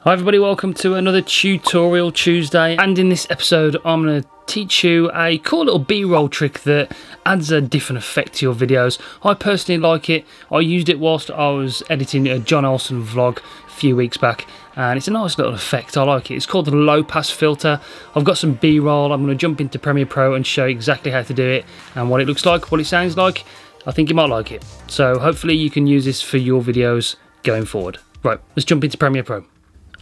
Hi everybody, welcome to another Tutorial Tuesday, and in this episode I'm going to teach you a cool little B-roll trick that adds a different effect to your videos. I personally like it. I used it whilst I was editing a John Olsen vlog a few weeks back, and it's a nice little effect. I like it. It's called the low pass filter. I've got some B-roll. I'm going to jump into Premiere Pro and show you exactly how to do it and what it looks like, what it sounds like. I think you might like it, so hopefully you can use this for your videos going forward. Right, let's jump into Premiere Pro.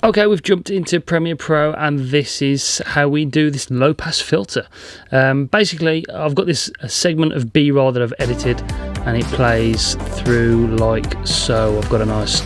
Okay, we've jumped into Premiere Pro, and this is how we do this low pass filter. Basically, I've got this segment of B-roll that I've edited, and it plays through like so. I've got a nice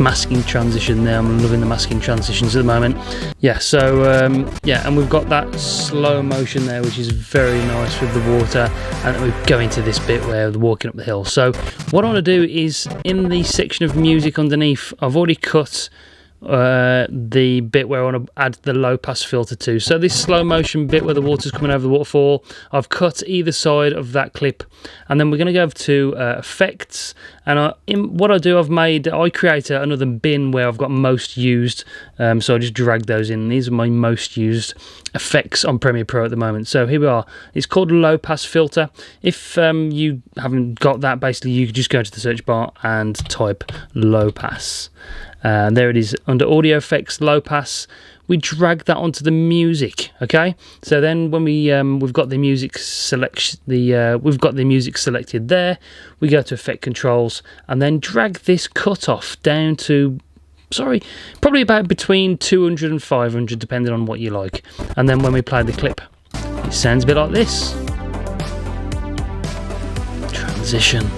masking transition there. I'm loving the masking transitions at the moment. Yeah, so yeah, and we've got that slow motion there, which is very nice with the water, and then we go into this bit where they're walking up the hill. So what I want to do is, in the section of music underneath, I've already cut the bit where I want to add the low pass filter to. So this slow motion bit where the water's coming over the waterfall, I've cut either side of that clip, and then we're going to go to effects, and what I do, I create another bin where I've got most used, so I just drag those in. These are my most used effects on Premiere Pro at the moment. So here we are. It's called low pass filter. If you haven't got that, basically you just go to the search bar and type low pass. There it is under audio effects, low pass. We drag that onto the music. Okay, so then when we've got the music selected there, we go to effect controls and then drag this cutoff down to, probably about between 200 and 500, depending on what you like. And then when we play the clip, it sounds a bit like this. Transition.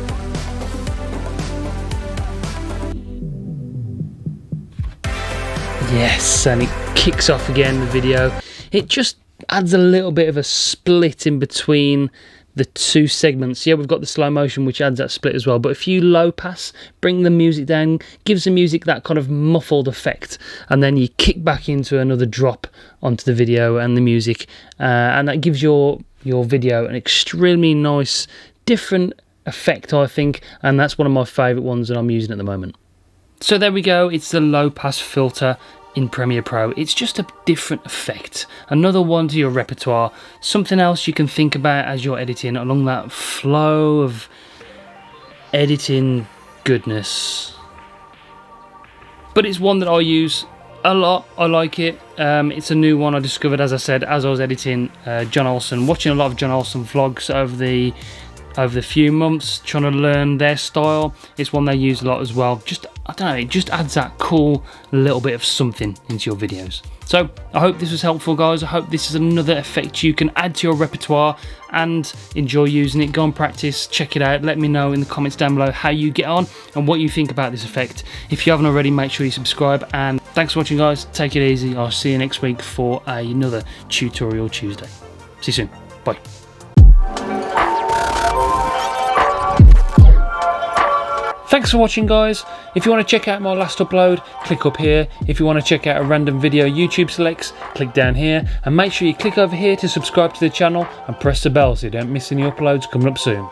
Yes, and it kicks off again, the video. It just adds a little bit of a split in between the two segments. Yeah, we've got the slow motion, which adds that split as well. But if you low pass, bring the music down, gives the music that kind of muffled effect, and then you kick back into another drop onto the video and the music, and that gives your video an extremely nice, different effect, I think, and that's one of my favourite ones that I'm using at the moment. So there we go, it's the low pass filter in Premiere Pro. It's just a different effect, another one to your repertoire, something else you can think about as you're editing along that flow of editing goodness. But it's one that I use a lot. I like it. It's a new one I discovered, as I said, as I was editing John Olsen, watching a lot of John Olsen vlogs over the few months, trying to learn their style. It's one they use a lot as well. I don't know, it just adds that cool little bit of something into your videos. So I hope this was helpful, guys. I hope this is another effect you can add to your repertoire and enjoy using it. Go and practice, check it out. Let me know in the comments down below how you get on and what you think about this effect. If you haven't already, make sure you subscribe, and thanks for watching, guys. Take it easy. I'll see you next week for another Tutorial Tuesday. See you soon. Bye. Thanks for watching, guys. If you want to check out my last upload, click up here. If you want to check out a random video YouTube selects, click down here, and make sure you click over here to subscribe to the channel and press the bell so you don't miss any uploads coming up soon.